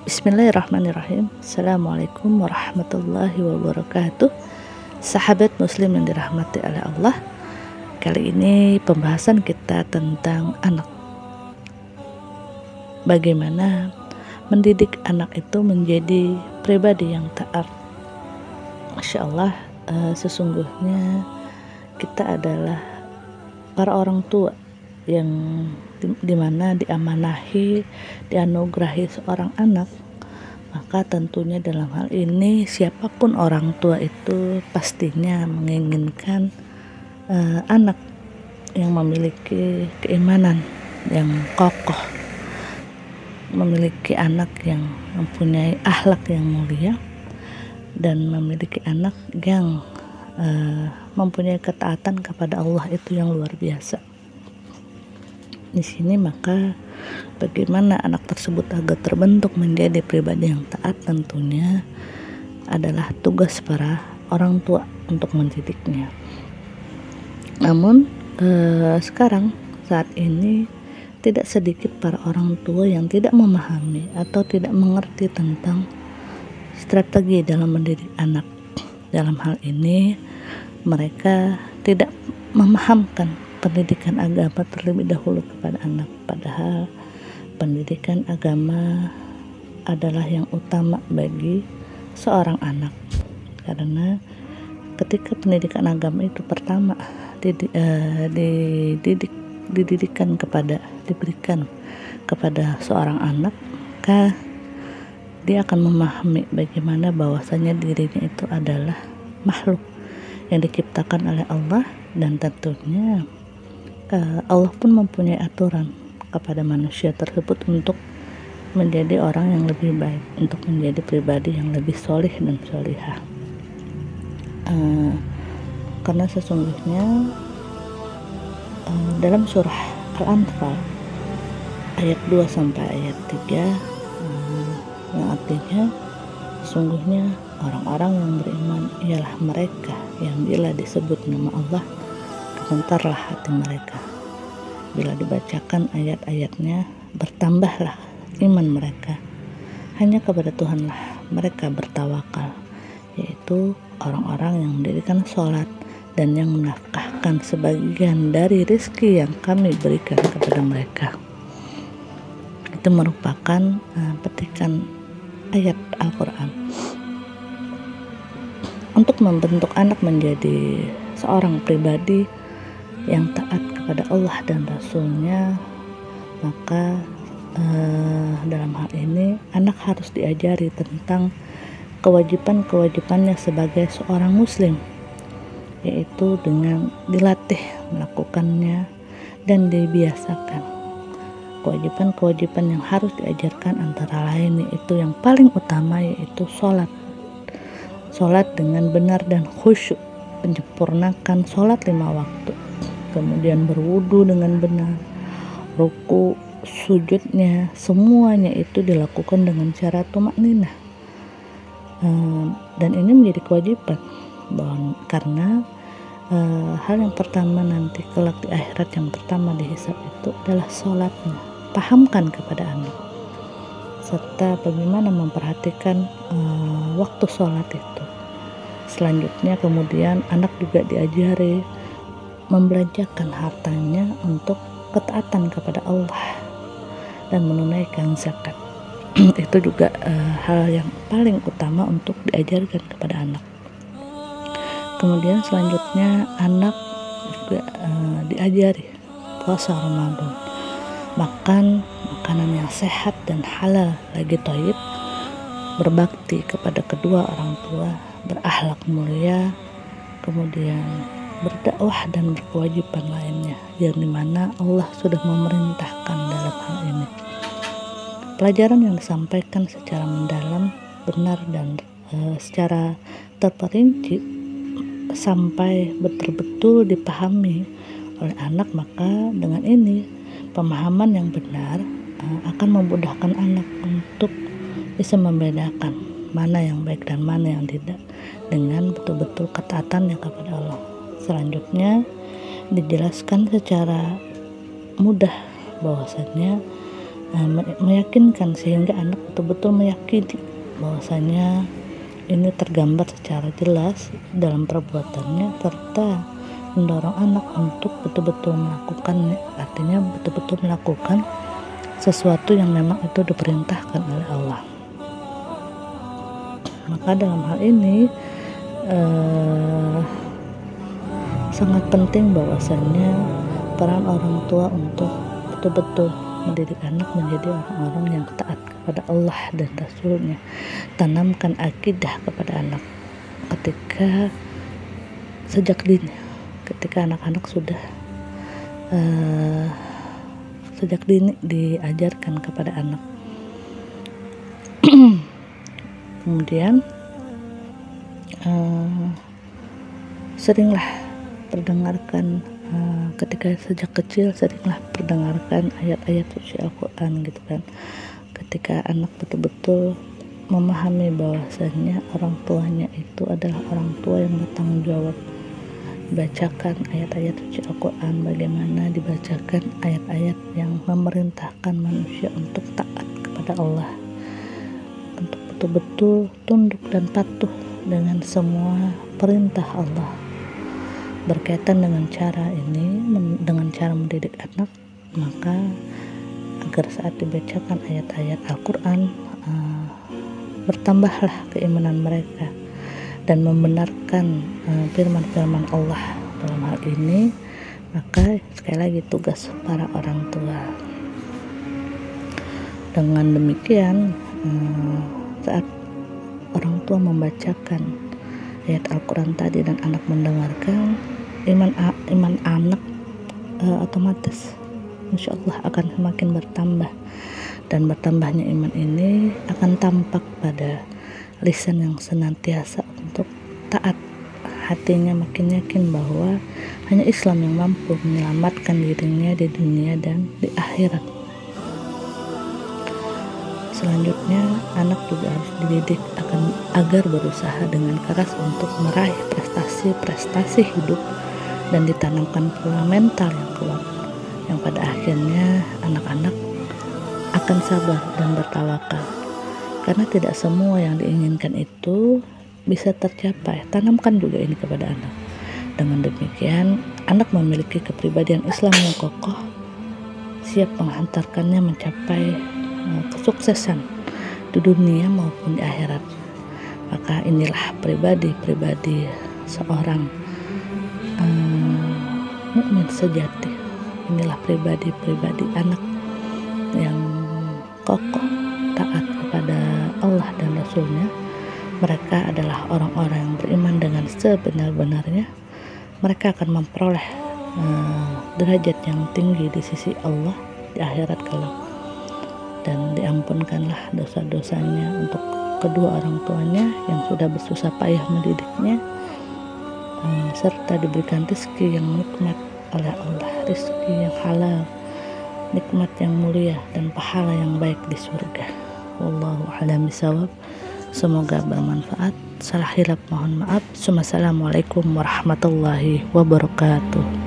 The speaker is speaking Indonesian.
Bismillahirrahmanirrahim. Assalamualaikum warahmatullahi wabarakatuh. Sahabat muslim yang dirahmati oleh Allah, kali ini pembahasan kita tentang anak. Bagaimana mendidik anak itu menjadi pribadi yang taat. Masya Allah, sesungguhnya kita adalah para orang tua yang dimana diamanahi, dianugerahi seorang anak. Maka tentunya dalam hal ini siapapun orang tua itu pastinya menginginkan anak yang memiliki keimanan yang kokoh, memiliki anak yang mempunyai akhlak yang mulia, dan memiliki anak yang mempunyai ketaatan kepada Allah itu yang luar biasa. Di sini maka bagaimana anak tersebut agar terbentuk menjadi pribadi yang taat, tentunya adalah tugas para orang tua untuk mendidiknya. Namun sekarang saat ini tidak sedikit para orang tua yang tidak memahami atau tidak mengerti tentang strategi dalam mendidik anak. Dalam hal ini mereka tidak memahamkan pendidikan agama terlebih dahulu kepada anak, padahal pendidikan agama adalah yang utama bagi seorang anak, karena ketika pendidikan agama itu pertama diberikan kepada seorang anak, maka dia akan memahami bagaimana bahwasanya dirinya itu adalah makhluk yang diciptakan oleh Allah, dan tentunya Allah pun mempunyai aturan kepada manusia tersebut untuk menjadi orang yang lebih baik, untuk menjadi pribadi yang lebih solih dan solihah. Karena sesungguhnya dalam surah Al-Anfal ayat 2 sampai ayat 3 yang artinya sesungguhnya orang-orang yang beriman ialah mereka yang bila disebut nama Allah gemetarlah hati mereka, bila dibacakan ayat-ayatnya bertambahlah iman mereka, hanya kepada Tuhanlah mereka bertawakal, yaitu orang-orang yang mendirikan sholat dan yang menafkahkan sebagian dari rezeki yang kami berikan kepada mereka. Itu merupakan petikan ayat Al-Quran. Untuk membentuk anak menjadi seorang pribadi yang taat kepada Allah dan Rasulnya, maka dalam hal ini anak harus diajari tentang kewajiban-kewajibannya sebagai seorang muslim, yaitu dengan dilatih melakukannya dan dibiasakan. Kewajiban-kewajiban yang harus diajarkan antara lain yaitu yang paling utama yaitu sholat dengan benar dan khusyuk, menyempurnakan sholat 5 waktu, kemudian berwudu dengan benar, ruku, sujudnya, semuanya itu dilakukan dengan cara tumakninah. Dan ini menjadi kewajiban karena hal yang pertama nanti kelak di akhirat, yang pertama dihisab itu adalah sholatnya. Pahamkan kepada anak serta bagaimana memperhatikan waktu sholat itu. Selanjutnya kemudian anak juga diajari membelanjakan hartanya untuk ketaatan kepada Allah dan menunaikan zakat. Itu juga hal yang paling utama untuk diajarkan kepada anak. Kemudian selanjutnya anak juga diajari puasa Ramadan, makan makanan yang sehat dan halal lagi thayyib, berbakti kepada kedua orang tua, berakhlak mulia, kemudian berdakwah dan berkewajiban lainnya yang dimana Allah sudah memerintahkan dalam hal ini. Pelajaran yang disampaikan secara mendalam, benar dan secara terperinci sampai betul-betul dipahami oleh anak, maka dengan ini pemahaman yang benar akan memudahkan anak untuk bisa membedakan mana yang baik dan mana yang tidak dengan betul-betul ketaatannya kepada Allah. Selanjutnya dijelaskan secara mudah bahwasannya meyakinkan sehingga anak betul-betul meyakini bahwasanya ini tergambar secara jelas dalam perbuatannya, serta mendorong anak untuk betul-betul melakukannya, artinya betul-betul melakukan sesuatu yang memang itu diperintahkan oleh Allah. Maka dalam hal ini sangat penting bahwasanya peran orang tua untuk betul-betul mendidik anak menjadi orang-orang yang taat kepada Allah dan Rasulnya. Tanamkan akidah kepada anak ketika sejak dini, ketika anak-anak sudah sejak dini diajarkan kepada anak. Kemudian seringlah perdengarkan ketika sejak kecil, seringlah perdengarkan ayat-ayat suci Al-Quran gitu kan. Ketika anak betul-betul memahami bahwasannya orang tuanya itu adalah orang tua yang bertanggung jawab, bacakan ayat-ayat suci Al-Quran, bagaimana dibacakan ayat-ayat yang memerintahkan manusia untuk taat kepada Allah, untuk betul-betul tunduk dan patuh dengan semua perintah Allah. Berkaitan dengan cara ini, dengan cara mendidik anak, maka agar saat dibacakan ayat-ayat Al-Quran bertambahlah keimanan mereka dan membenarkan firman-firman Allah dalam hal ini. Maka sekali lagi tugas para orang tua. Dengan demikian, saat orang tua membacakan ayat Al-Quran tadi dan anak mendengarkan, iman anak otomatis insya Allah akan semakin bertambah, dan bertambahnya iman ini akan tampak pada lisan yang senantiasa untuk taat. Hatinya makin yakin bahwa hanya Islam yang mampu menyelamatkan dirinya di dunia dan di akhirat. Selanjutnya, anak juga harus dididik agar berusaha dengan keras untuk meraih prestasi hidup dan ditanamkan pula mental yang kuat, yang pada akhirnya anak-anak akan sabar dan bertawakal, karena tidak semua yang diinginkan itu bisa tercapai. Tanamkan juga ini kepada anak. Dengan demikian, anak memiliki kepribadian Islam yang kokoh, siap menghantarkannya mencapai kesuksesan di dunia maupun di akhirat. Maka inilah pribadi seorang mukmin sejati. Inilah pribadi anak yang kokoh, taat kepada Allah dan Rasulnya. Mereka adalah orang-orang yang beriman dengan sebenar-benarnya. Mereka akan memperoleh derajat yang tinggi di sisi Allah di akhirat kelak, dan diampunkanlah dosa-dosanya untuk kedua orang tuanya yang sudah bersusah payah mendidiknya, serta diberikan rezeki yang nikmat oleh Allah, rezeki yang halal, nikmat yang mulia, dan pahala yang baik di surga. Wallahu a'lam bishawab. Semoga bermanfaat. Salah hilaf mohon maaf. Assalamualaikum warahmatullahi wabarakatuh.